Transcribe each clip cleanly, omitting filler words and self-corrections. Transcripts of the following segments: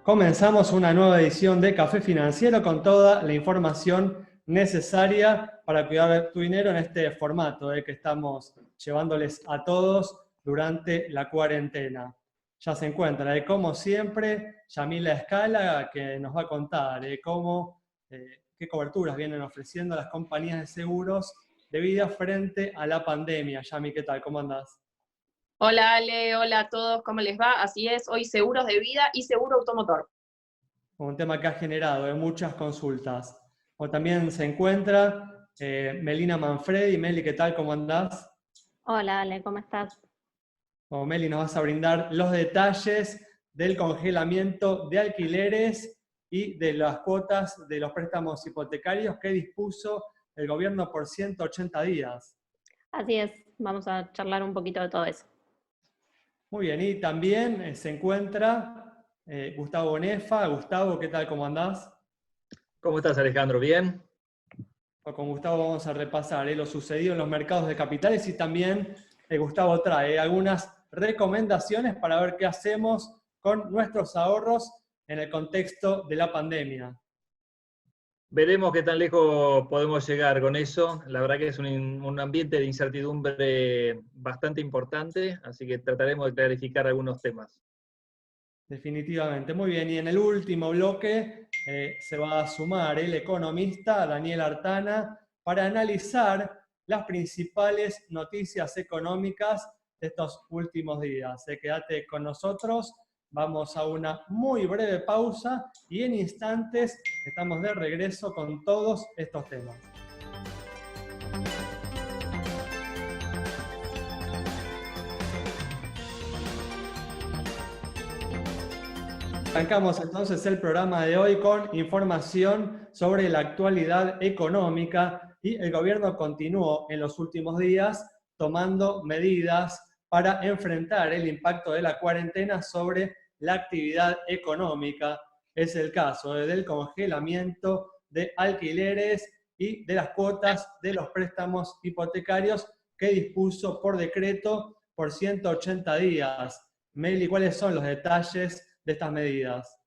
Comenzamos una nueva edición de Café Financiero con toda la información necesaria para cuidar tu dinero en este formato que estamos llevándoles a todos durante la cuarentena. Ya se encuentra, como siempre, Yamila Escala, que nos va a contar qué coberturas vienen ofreciendo las compañías de seguros de vida frente a la pandemia. Yami, ¿qué tal? ¿Cómo andás? Hola Ale, hola a todos, ¿cómo les va? Así es, hoy seguros de vida y seguro automotor. Un tema que ha generado muchas consultas. O también se encuentra Melina Manfredi. Meli, ¿qué tal? ¿Cómo andás? Hola Ale, ¿cómo estás? Como Meli, nos vas a brindar los detalles del congelamiento de alquileres y de las cuotas de los préstamos hipotecarios que dispuso el gobierno por 180 días. Así es, vamos a charlar un poquito de todo eso. Muy bien, y también se encuentra Gustavo Bonefa. Gustavo, ¿qué tal? ¿Cómo andás? ¿Cómo estás, Alejandro? ¿Bien? Con Gustavo vamos a repasar lo sucedido en los mercados de capitales y también Gustavo trae algunas recomendaciones para ver qué hacemos con nuestros ahorros en el contexto de la pandemia. Veremos qué tan lejos podemos llegar con eso. La verdad que es un ambiente de incertidumbre bastante importante, así que trataremos de clarificar algunos temas. Definitivamente, muy bien. Y en el último bloque se va a sumar el economista Daniel Artana para analizar las principales noticias económicas de estos últimos días. Quédate con nosotros, vamos a una muy breve pausa y en instantes estamos de regreso con todos estos temas. Arrancamos entonces el programa de hoy con información sobre la actualidad económica y el gobierno continuó en los últimos días tomando medidas para enfrentar el impacto de la cuarentena sobre la actividad económica. Es el caso del congelamiento de alquileres y de las cuotas de los préstamos hipotecarios que dispuso por decreto por 180 días. Meli, ¿cuáles son los detalles de estas medidas?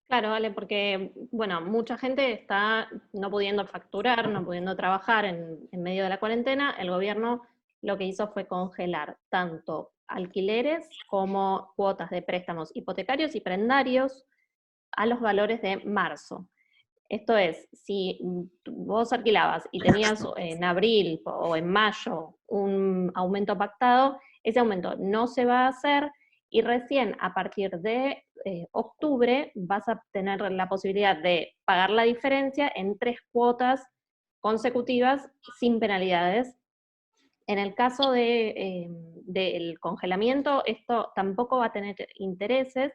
Claro, Ale, porque, bueno, mucha gente está no pudiendo facturar, no pudiendo trabajar en medio de la cuarentena. El gobierno lo que hizo fue congelar tanto alquileres como cuotas de préstamos hipotecarios y prendarios a los valores de marzo. Esto es, si vos alquilabas y tenías en abril o en mayo un aumento pactado, ese aumento no se va a hacer y recién a partir de octubre vas a tener la posibilidad de pagar la diferencia en 3 cuotas consecutivas sin penalidades. En el caso del congelamiento, esto tampoco va a tener intereses.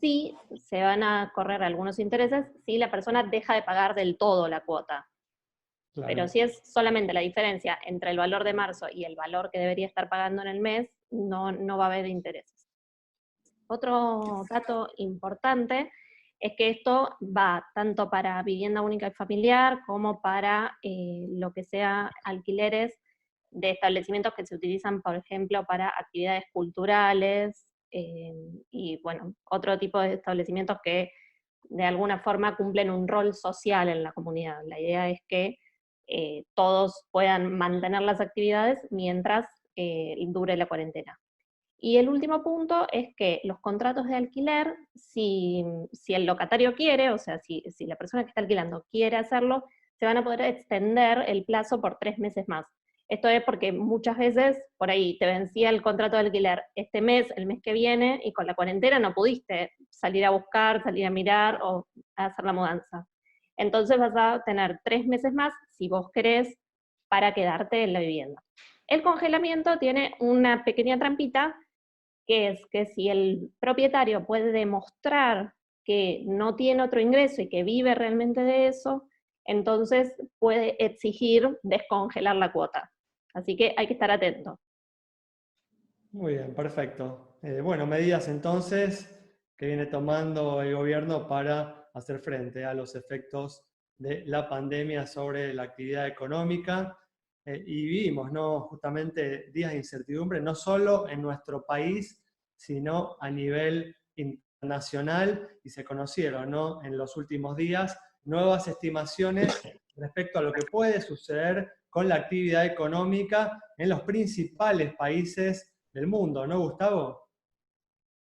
Sí se van a correr algunos intereses si la persona deja de pagar del todo la cuota. Claro. Pero si es solamente la diferencia entre el valor de marzo y el valor que debería estar pagando en el mes, no va a haber intereses. Otro dato importante es que esto va tanto para vivienda única y familiar como para lo que sea alquileres de establecimientos que se utilizan, por ejemplo, para actividades culturales y, bueno, otro tipo de establecimientos que de alguna forma cumplen un rol social en la comunidad. La idea es que todos puedan mantener las actividades mientras dure la cuarentena. Y el último punto es que los contratos de alquiler, si el locatario quiere, o sea, si la persona que está alquilando quiere hacerlo, se van a poder extender el plazo por 3 meses más. Esto es porque muchas veces por ahí te vencía el contrato de alquiler este mes, el mes que viene, y con la cuarentena no pudiste salir a buscar, salir a mirar o a hacer la mudanza. Entonces vas a tener 3 meses más, si vos querés, para quedarte en la vivienda. El congelamiento tiene una pequeña trampita, que es que si el propietario puede demostrar que no tiene otro ingreso y que vive realmente de eso, entonces puede exigir descongelar la cuota. Así que hay que estar atento. Muy bien, perfecto. Bueno, medidas entonces que viene tomando el gobierno para hacer frente a los efectos de la pandemia sobre la actividad económica. Y vivimos, ¿no?, justamente días de incertidumbre, no solo en nuestro país, sino a nivel internacional y se conocieron, ¿no?, en los últimos días nuevas estimaciones respecto a lo que puede suceder con la actividad económica en los principales países del mundo, ¿no, Gustavo?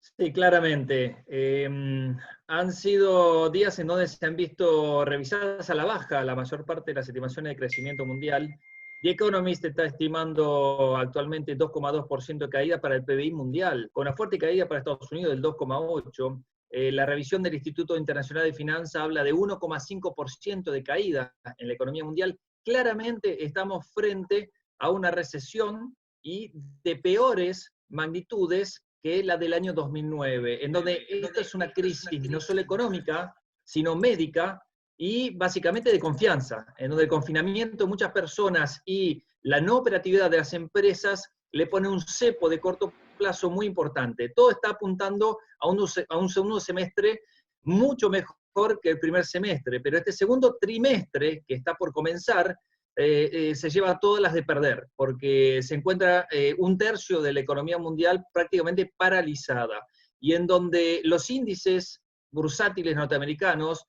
Sí, claramente. Han sido días en donde se han visto revisadas a la baja la mayor parte de las estimaciones de crecimiento mundial. The Economist está estimando actualmente 2,2% de caída para el PBI mundial, con una fuerte caída para Estados Unidos del 2,8%. La revisión del Instituto Internacional de Finanzas habla de 1,5% de caída en la economía mundial. Claramente estamos frente a una recesión y de peores magnitudes que la del año 2009, en donde esta es una crisis no solo económica, sino médica y básicamente de confianza, en donde el confinamiento de muchas personas y la no operatividad de las empresas le pone un cepo de corto plazo muy importante. Todo está apuntando a un segundo semestre mucho mejor que el primer semestre, pero este segundo trimestre que está por comenzar se lleva todas las de perder, porque se encuentra un tercio de la economía mundial prácticamente paralizada, y en donde los índices bursátiles norteamericanos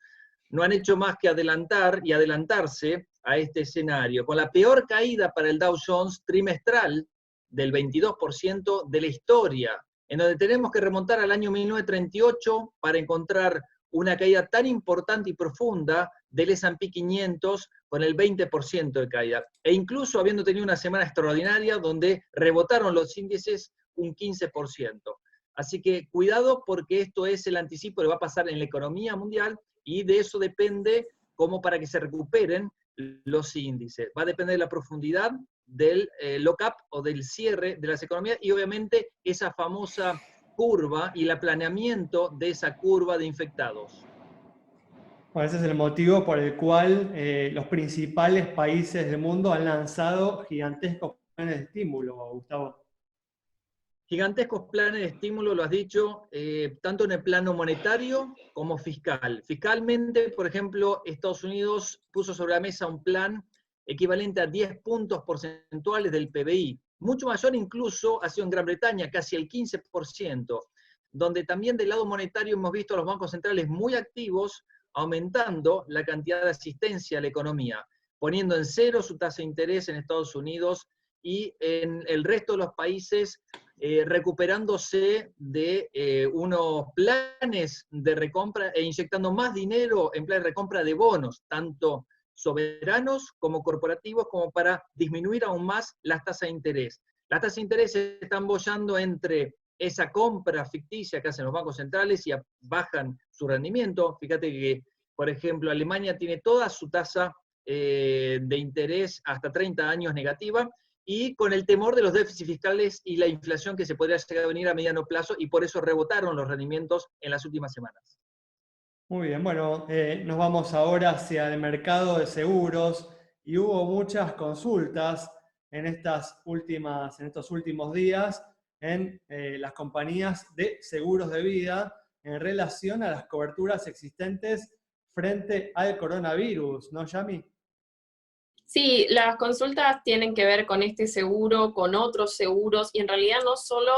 no han hecho más que adelantar y adelantarse a este escenario, con la peor caída para el Dow Jones trimestral del 22% de la historia, en donde tenemos que remontar al año 1938 para encontrar una caída tan importante y profunda del S&P 500 con el 20% de caída, e incluso habiendo tenido una semana extraordinaria donde rebotaron los índices un 15%. Así que cuidado, porque esto es el anticipo que va a pasar en la economía mundial, y de eso depende cómo para que se recuperen los índices. Va a depender de la profundidad del lock-up o del cierre de las economías, y obviamente esa famosa curva y el planeamiento de esa curva de infectados. Bueno, ese es el motivo por el cual los principales países del mundo han lanzado gigantescos planes de estímulo, Gustavo. Gigantescos planes de estímulo, lo has dicho, tanto en el plano monetario como fiscal. Fiscalmente, por ejemplo, Estados Unidos puso sobre la mesa un plan equivalente a 10 puntos porcentuales del PBI, mucho mayor incluso ha sido en Gran Bretaña, casi el 15%, donde también del lado monetario hemos visto a los bancos centrales muy activos, aumentando la cantidad de asistencia a la economía, poniendo en cero su tasa de interés en Estados Unidos, y en el resto de los países recuperándose de unos planes de recompra e inyectando más dinero en planes de recompra de bonos, tanto soberanos como corporativos, como para disminuir aún más las tasas de interés. Las tasas de interés se están boyando entre esa compra ficticia que hacen los bancos centrales y bajan su rendimiento. Fíjate que, por ejemplo, Alemania tiene toda su tasa de interés hasta 30 años negativa, y con el temor de los déficits fiscales y la inflación que se podría llegar a venir a mediano plazo, y por eso rebotaron los rendimientos en las últimas semanas. Muy bien, bueno, nos vamos ahora hacia el mercado de seguros, y hubo muchas consultas en estos últimos días en las compañías de seguros de vida en relación a las coberturas existentes frente al coronavirus, ¿no, Yami? Sí, las consultas tienen que ver con este seguro, con otros seguros, y en realidad no solo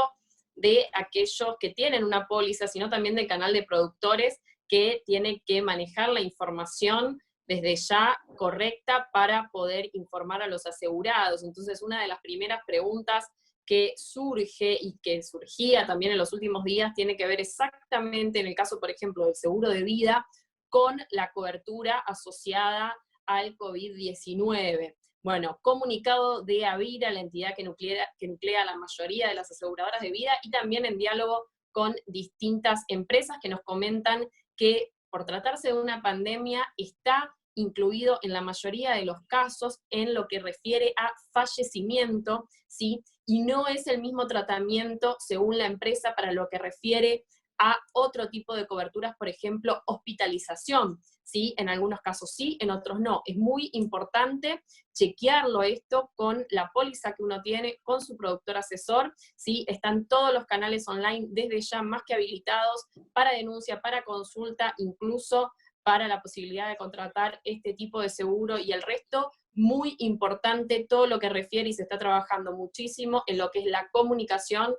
de aquellos que tienen una póliza, sino también del canal de productores que tiene que manejar la información desde ya correcta para poder informar a los asegurados. Entonces, una de las primeras preguntas que surge y que surgía también en los últimos días tiene que ver exactamente, en el caso, por ejemplo, del seguro de vida, con la cobertura asociada al COVID-19. Bueno, comunicado de Avira, la entidad que nuclea la mayoría de las aseguradoras de vida, y también en diálogo con distintas empresas que nos comentan que por tratarse de una pandemia está incluido en la mayoría de los casos en lo que refiere a fallecimiento, ¿sí? Y no es el mismo tratamiento según la empresa para lo que refiere a otro tipo de coberturas, por ejemplo, hospitalización, ¿sí? En algunos casos sí, en otros no. Es muy importante chequearlo esto con la póliza que uno tiene, con su productor asesor, ¿sí? Están todos los canales online desde ya más que habilitados para denuncia, para consulta, incluso para la posibilidad de contratar este tipo de seguro, y el resto, muy importante todo lo que refiere, y se está trabajando muchísimo en lo que es la comunicación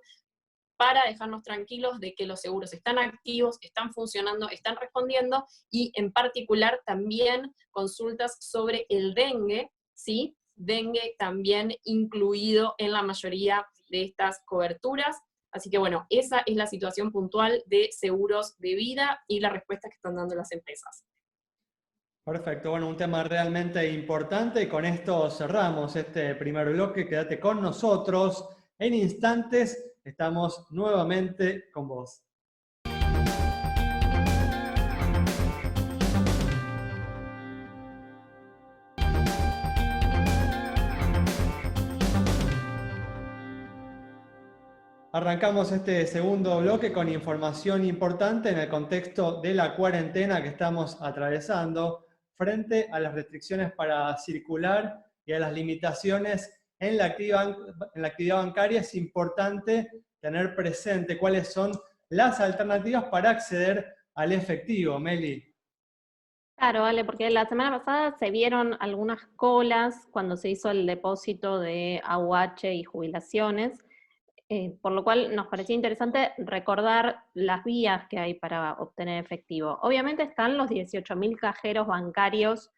para dejarnos tranquilos de que los seguros están activos, están funcionando, están respondiendo, y en particular también consultas sobre el dengue, ¿sí? Dengue también incluido en la mayoría de estas coberturas. Así que bueno, esa es la situación puntual de seguros de vida y la respuesta que están dando las empresas. Perfecto, bueno, un tema realmente importante, y con esto cerramos este primer bloque. Quédate con nosotros, en instantes estamos nuevamente con vos. Arrancamos este segundo bloque con información importante en el contexto de la cuarentena que estamos atravesando, frente a las restricciones para circular y a las limitaciones en la actividad bancaria. Es importante tener presente cuáles son las alternativas para acceder al efectivo, Meli. Claro, vale, porque la semana pasada se vieron algunas colas cuando se hizo el depósito de AUH y jubilaciones, por lo cual nos parecía interesante recordar las vías que hay para obtener efectivo. Obviamente están los 18.000 cajeros bancarios,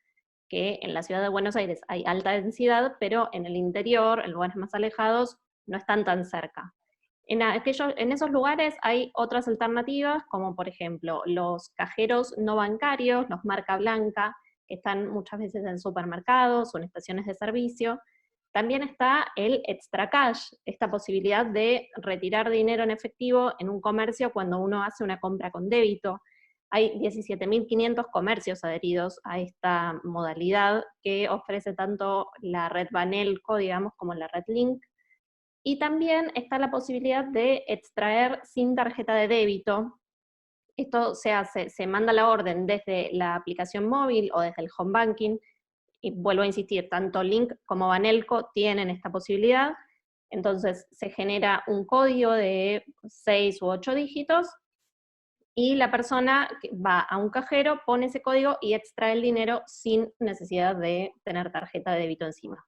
que en la ciudad de Buenos Aires hay alta densidad, pero en el interior, en lugares más alejados, no están tan cerca. En esos lugares hay otras alternativas, como por ejemplo los cajeros no bancarios, los marca blanca, que están muchas veces en supermercados o en estaciones de servicio. También está el extra cash, esta posibilidad de retirar dinero en efectivo en un comercio cuando uno hace una compra con débito. Hay 17.500 comercios adheridos a esta modalidad que ofrece tanto la red Banelco, digamos, como la red Link. Y también está la posibilidad de extraer sin tarjeta de débito. Esto se hace, se manda la orden desde la aplicación móvil o desde el home banking. Y vuelvo a insistir, tanto Link como Banelco tienen esta posibilidad. Entonces se genera un código de 6 u 8 dígitos, y la persona va a un cajero, pone ese código y extrae el dinero sin necesidad de tener tarjeta de débito encima.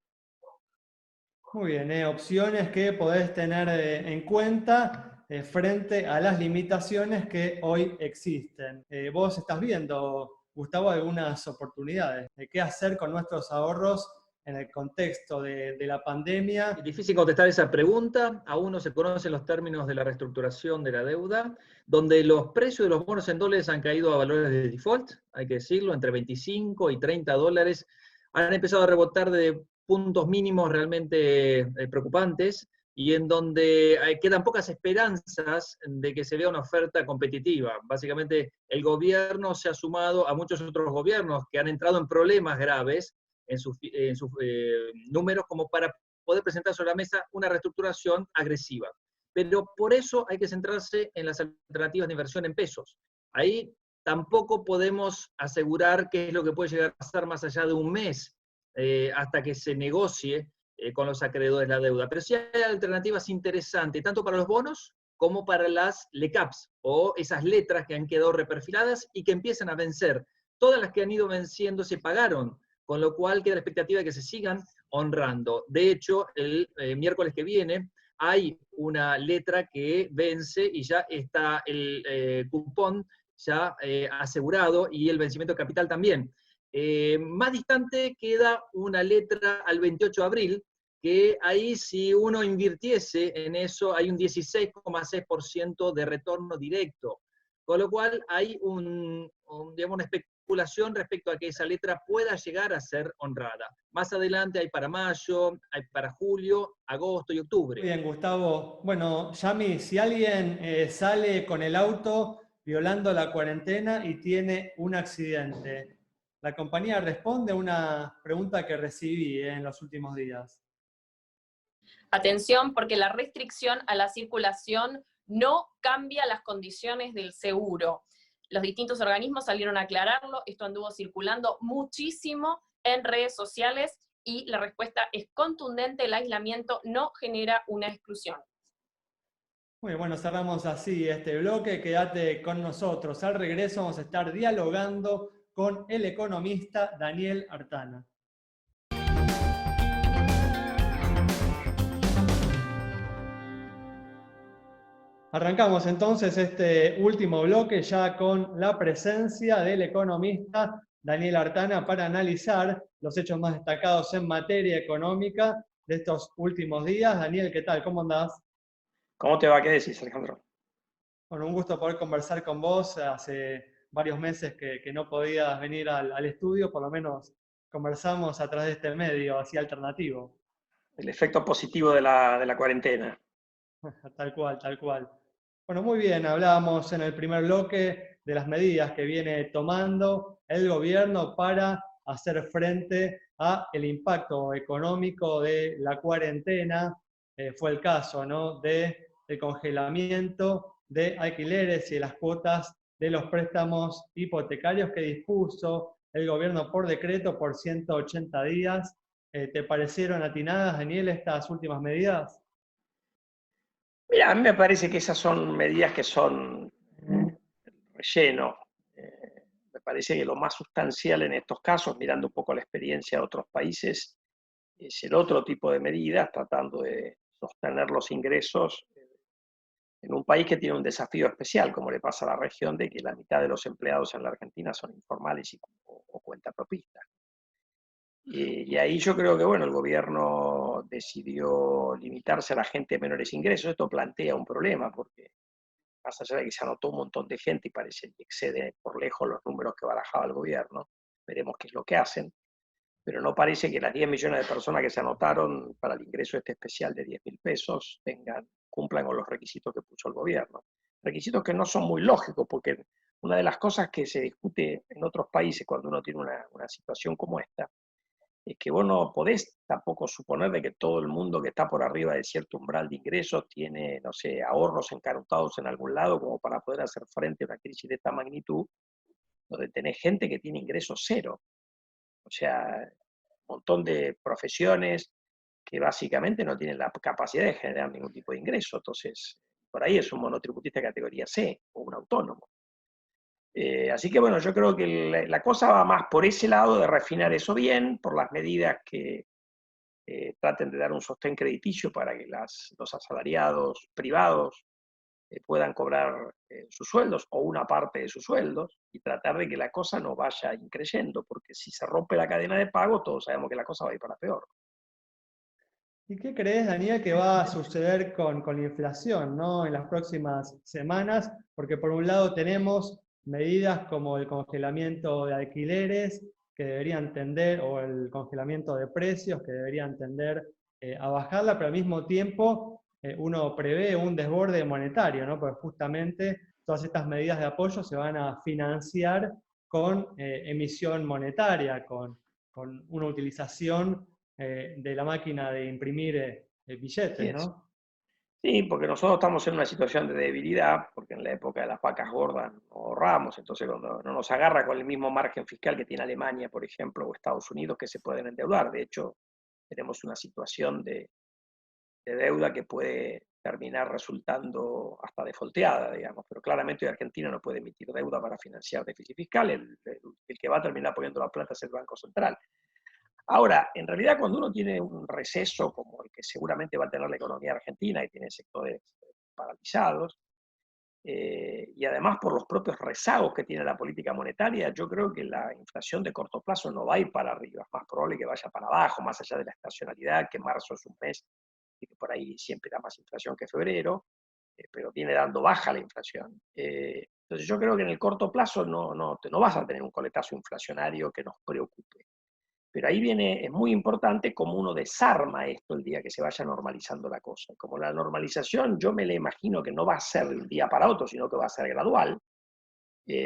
Muy bien, opciones que podés tener en cuenta frente a las limitaciones que hoy existen. Vos estás viendo, Gustavo, algunas oportunidades de qué hacer con nuestros ahorros en el contexto de la pandemia. Es difícil contestar esa pregunta. Aún no se conocen los términos de la reestructuración de la deuda, donde los precios de los bonos en dólares han caído a valores de default, hay que decirlo, entre 25 y 30 dólares. Han empezado a rebotar de puntos mínimos realmente preocupantes, y en donde quedan pocas esperanzas de que se vea una oferta competitiva. Básicamente, el gobierno se ha sumado a muchos otros gobiernos que han entrado en problemas graves en sus números, como para poder presentar sobre la mesa una reestructuración agresiva. Pero por eso hay que centrarse en las alternativas de inversión en pesos. Ahí tampoco podemos asegurar qué es lo que puede llegar a pasar más allá de un mes, hasta que se negocie con los acreedores la deuda. Pero sí hay alternativas interesantes, tanto para los bonos como para las LECAPs, o esas letras que han quedado reperfiladas y que empiezan a vencer. Todas las que han ido venciendo se pagaron, con lo cual queda la expectativa de que se sigan honrando. De hecho, el miércoles que viene hay una letra que vence y ya está el cupón ya asegurado, y el vencimiento de capital también. Más distante queda una letra al 28 de abril, que ahí, si uno invirtiese en eso, hay un 16,6% de retorno directo. Con lo cual hay digamos, una especulación respecto a que esa letra pueda llegar a ser honrada. Más adelante hay para mayo, hay para julio, agosto y octubre. Muy bien, Gustavo. Bueno, Yami, si alguien sale con el auto violando la cuarentena y tiene un accidente, la compañía responde a una pregunta que recibí en los últimos días. Atención, porque la restricción a la circulación no cambia las condiciones del seguro. Los distintos organismos salieron a aclararlo, esto anduvo circulando muchísimo en redes sociales, y la respuesta es contundente: el aislamiento no genera una exclusión. Muy bueno, cerramos así este bloque. Quédate con nosotros. Al regreso vamos a estar dialogando con el economista Daniel Artana. Arrancamos entonces este último bloque ya con la presencia del economista Daniel Artana para analizar los hechos más destacados en materia económica de estos últimos días. Daniel, ¿qué tal? ¿Cómo andás? ¿Cómo te va? ¿Qué decís, Alejandro? Bueno, un gusto poder conversar con vos. Hace varios meses que no podías venir al estudio, por lo menos conversamos a través de este medio así alternativo. El efecto positivo de la cuarentena. Tal cual, tal cual. Bueno, muy bien, hablábamos en el primer bloque de las medidas que viene tomando el gobierno para hacer frente al impacto económico de la cuarentena. Fue el caso, ¿no?, del congelamiento de alquileres y de las cuotas de los préstamos hipotecarios que dispuso el gobierno por decreto por 180 días. ¿Te parecieron atinadas, Daniel, estas últimas medidas? Mira, a mí me parece que esas son medidas que son relleno. Me parece que lo más sustancial en estos casos, mirando un poco la experiencia de otros países, es el otro tipo de medidas, tratando de sostener los ingresos en un país que tiene un desafío especial, como le pasa a la región, de que la mitad de los empleados en la Argentina son informales o cuentapropistas. Y ahí yo creo que, bueno, el gobierno decidió limitarse a la gente de menores ingresos. Esto plantea un problema, porque más allá de que se anotó un montón de gente y parece que excede por lejos los números que barajaba el gobierno, veremos qué es lo que hacen, pero no parece que las 10 millones de personas que se anotaron para el ingreso este especial de 10.000 pesos cumplan con los requisitos que puso el gobierno. Requisitos que no son muy lógicos, porque una de las cosas que se discute en otros países cuando uno tiene una situación como esta, es que vos no podés tampoco suponer de que todo el mundo que está por arriba de cierto umbral de ingresos tiene, no sé, ahorros encarutados en algún lado como para poder hacer frente a una crisis de esta magnitud, donde tenés gente que tiene ingresos cero. O sea, un montón de profesiones que básicamente no tienen la capacidad de generar ningún tipo de ingreso. Entonces, por ahí es un monotributista de categoría C o un autónomo. Así que bueno, yo creo que la cosa va más por ese lado de refinar eso bien, por las medidas que traten de dar un sostén crediticio para que los asalariados privados puedan cobrar sus sueldos o una parte de sus sueldos y tratar de que la cosa no vaya increyendo, porque si se rompe la cadena de pago, todos sabemos que la cosa va a ir para peor. ¿Y qué crees, Daniel, que va a suceder con la inflación, ¿no?, en las próximas semanas? Porque por un lado tenemos medidas como el congelamiento de alquileres que deberían tender, o el congelamiento de precios que deberían tender a bajarla, pero al mismo tiempo uno prevé un desborde monetario, ¿no?, porque justamente todas estas medidas de apoyo se van a financiar con emisión monetaria, con una utilización de la máquina de imprimir billetes, ¿no? Sí, porque nosotros estamos en una situación de debilidad, porque en la época de las vacas gordas no ahorramos, entonces cuando no nos agarra con el mismo margen fiscal que tiene Alemania, por ejemplo, o Estados Unidos, que se pueden endeudar. De hecho, tenemos una situación de deuda que puede terminar resultando hasta defaulteada, digamos, pero claramente Argentina no puede emitir deuda para financiar déficit fiscal, el que va a terminar poniendo la plata es el Banco Central. Ahora, en realidad cuando uno tiene un receso como el que seguramente va a tener la economía argentina y tiene sectores paralizados, y además por los propios rezagos que tiene la política monetaria, yo creo que la inflación de corto plazo no va a ir para arriba, es más probable que vaya para abajo, más allá de la estacionalidad, que marzo es un mes y que por ahí siempre da más inflación que febrero, pero viene dando baja la inflación. Entonces yo creo que en el corto plazo no vas a tener un coletazo inflacionario que nos preocupe. Pero ahí es muy importante cómo uno desarma esto el día que se vaya normalizando la cosa. Como la normalización yo me la imagino que no va a ser de un día para otro, sino que va a ser gradual.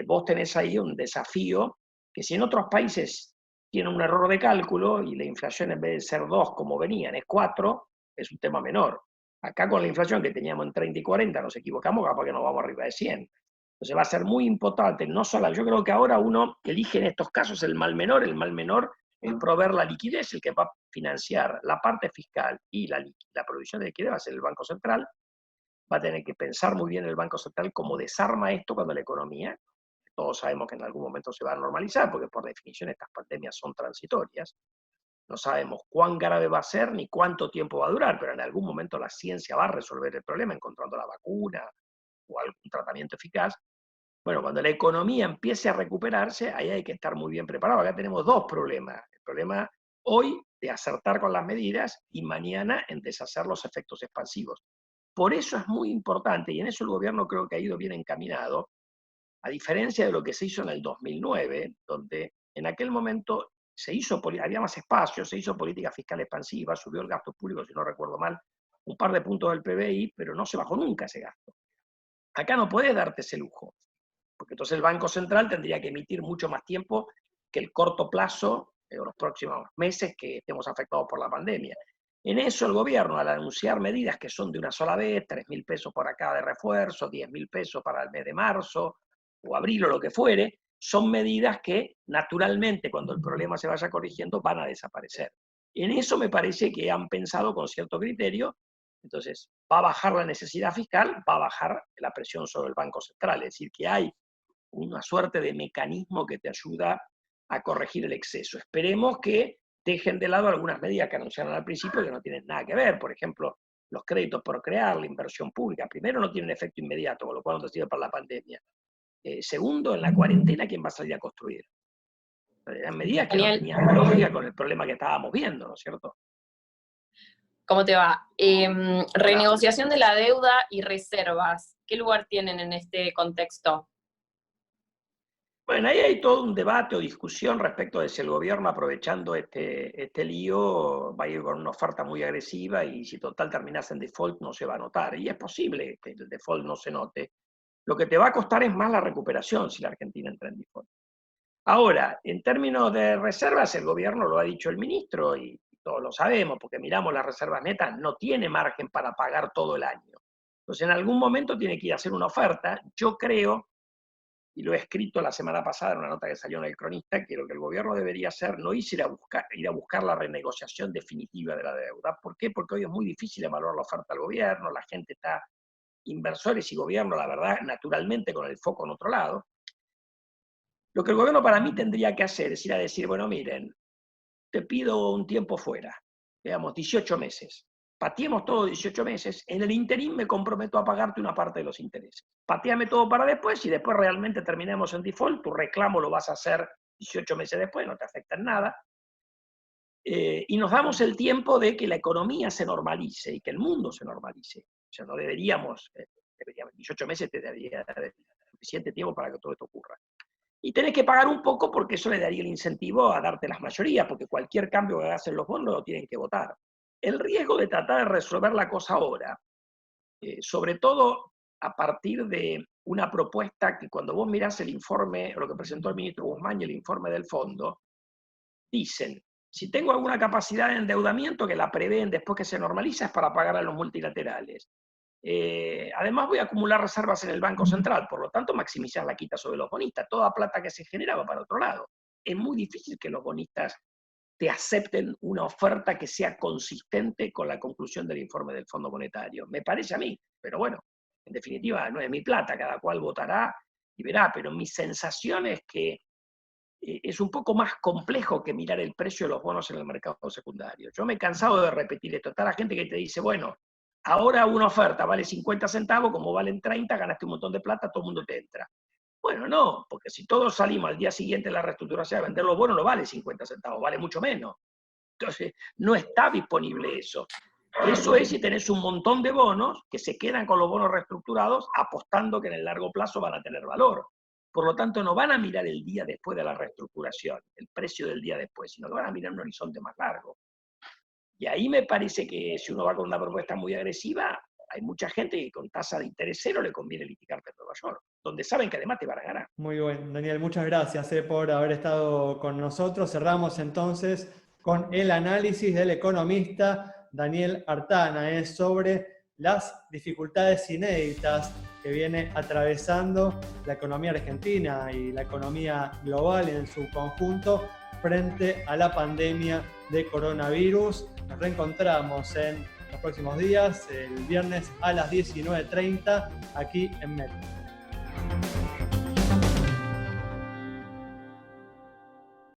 Vos tenés ahí un desafío que si en otros países tienen un error de cálculo y la inflación en vez de ser 2 como venían es 4, es un tema menor. Acá con la inflación que teníamos en 30 y 40 nos equivocamos, capaz que nos vamos arriba de 100. Entonces va a ser muy importante, no solo, yo creo que ahora uno elige en estos casos el mal menor es proveer la liquidez, el que va a financiar la parte fiscal y la provisión de liquidez va a ser el Banco Central. Va a tener que pensar muy bien el Banco Central cómo desarma esto cuando la economía, todos sabemos que en algún momento se va a normalizar, porque por definición estas pandemias son transitorias. No sabemos cuán grave va a ser ni cuánto tiempo va a durar, pero en algún momento la ciencia va a resolver el problema encontrando la vacuna o algún tratamiento eficaz. Bueno, cuando la economía empiece a recuperarse, ahí hay que estar muy bien preparado. Acá tenemos dos problemas. El problema hoy de acertar con las medidas y mañana en deshacer los efectos expansivos. Por eso es muy importante, y en eso el gobierno creo que ha ido bien encaminado, a diferencia de lo que se hizo en el 2009, donde en aquel momento había más espacio, se hizo política fiscal expansiva, subió el gasto público, si no recuerdo mal, un par de puntos del PBI, pero no se bajó nunca ese gasto. Acá no podés darte ese lujo, porque entonces el Banco Central tendría que emitir mucho más tiempo que el corto plazo de los próximos meses que estemos afectados por la pandemia. En eso el gobierno, al anunciar medidas que son de una sola vez, 3.000 pesos por acá de refuerzo, 10.000 pesos para el mes de marzo, o abril o lo que fuere, son medidas que naturalmente cuando el problema se vaya corrigiendo van a desaparecer. En eso me parece que han pensado con cierto criterio, entonces va a bajar la necesidad fiscal, va a bajar la presión sobre el Banco Central, es decir, que hay una suerte de mecanismo que te ayuda a corregir el exceso. Esperemos que dejen de lado algunas medidas que anunciaron al principio que no tienen nada que ver, por ejemplo, los créditos por crear, la inversión pública, primero no tienen efecto inmediato, con lo cual no te sirve para la pandemia. Segundo, en la cuarentena, ¿quién va a salir a construir? Eran medidas que no tenían lógica con el problema que estábamos viendo, ¿no es cierto? ¿Cómo te va? Renegociación de la deuda y reservas. ¿Qué lugar tienen en este contexto? Bueno, ahí hay todo un debate o discusión respecto de si el gobierno, aprovechando este lío, va a ir con una oferta muy agresiva y si total terminase en default no se va a notar. Y es posible que el default no se note. Lo que te va a costar es más la recuperación si la Argentina entra en default. Ahora, en términos de reservas, el gobierno lo ha dicho el ministro y todos lo sabemos, porque miramos las reservas netas, no tiene margen para pagar todo el año. Entonces, en algún momento tiene que ir a hacer una oferta. Yo creo, y lo he escrito la semana pasada en una nota que salió en El Cronista, que lo que el gobierno debería hacer no es ir a buscar la renegociación definitiva de la deuda. ¿Por qué? Porque hoy es muy difícil evaluar la oferta al gobierno, la gente está, inversores y gobierno, la verdad, naturalmente con el foco en otro lado. Lo que el gobierno para mí tendría que hacer es ir a decir, bueno, miren, te pido un tiempo fuera, digamos, 18 meses. Pateemos todo 18 meses, en el interín me comprometo a pagarte una parte de los intereses. Pateame todo para después, y después realmente terminemos en default, tu reclamo lo vas a hacer 18 meses después, no te afecta en nada. Y nos damos el tiempo de que la economía se normalice y que el mundo se normalice. O sea, no deberíamos 18 meses te daría suficiente tiempo para que todo esto ocurra. Y tenés que pagar un poco porque eso le daría el incentivo a darte las mayorías, porque cualquier cambio que hagas en los bonos lo tienen que votar. El riesgo de tratar de resolver la cosa ahora, sobre todo a partir de una propuesta que cuando vos mirás el informe, lo que presentó el ministro Guzmán y el informe del fondo, dicen, si tengo alguna capacidad de endeudamiento que la prevén después que se normaliza es para pagar a los multilaterales. Además voy a acumular reservas en el Banco Central, por lo tanto maximizar la quita sobre los bonistas. Toda plata que se genera va para otro lado. Es muy difícil que los bonistas te acepten una oferta que sea consistente con la conclusión del informe del Fondo Monetario. Me parece a mí, pero bueno, en definitiva no es mi plata, cada cual votará y verá, pero mi sensación es que es un poco más complejo que mirar el precio de los bonos en el mercado secundario. Yo me he cansado de repetir esto. Está la gente que te dice, bueno, ahora una oferta vale 50 centavos, como valen 30, ganaste un montón de plata, todo el mundo te entra. Bueno, no, porque si todos salimos al día siguiente de la reestructuración a vender los bonos, no vale 50 centavos, vale mucho menos. Entonces, no está disponible eso. Eso es si tenés un montón de bonos que se quedan con los bonos reestructurados apostando que en el largo plazo van a tener valor. Por lo tanto, no van a mirar el día después de la reestructuración, el precio del día después, sino que van a mirar un horizonte más largo. Y ahí me parece que si uno va con una propuesta muy agresiva, hay mucha gente que con tasa de interés cero le conviene litigarte en Nueva York, donde saben que además te van a ganar. Muy bien, Daniel, muchas gracias por haber estado con nosotros. Cerramos entonces con el análisis del economista Daniel Artana sobre las dificultades inéditas que viene atravesando la economía argentina y la economía global en su conjunto frente a la pandemia de coronavirus. Nos reencontramos en los próximos días, el viernes a las 19:30, aquí en Metro.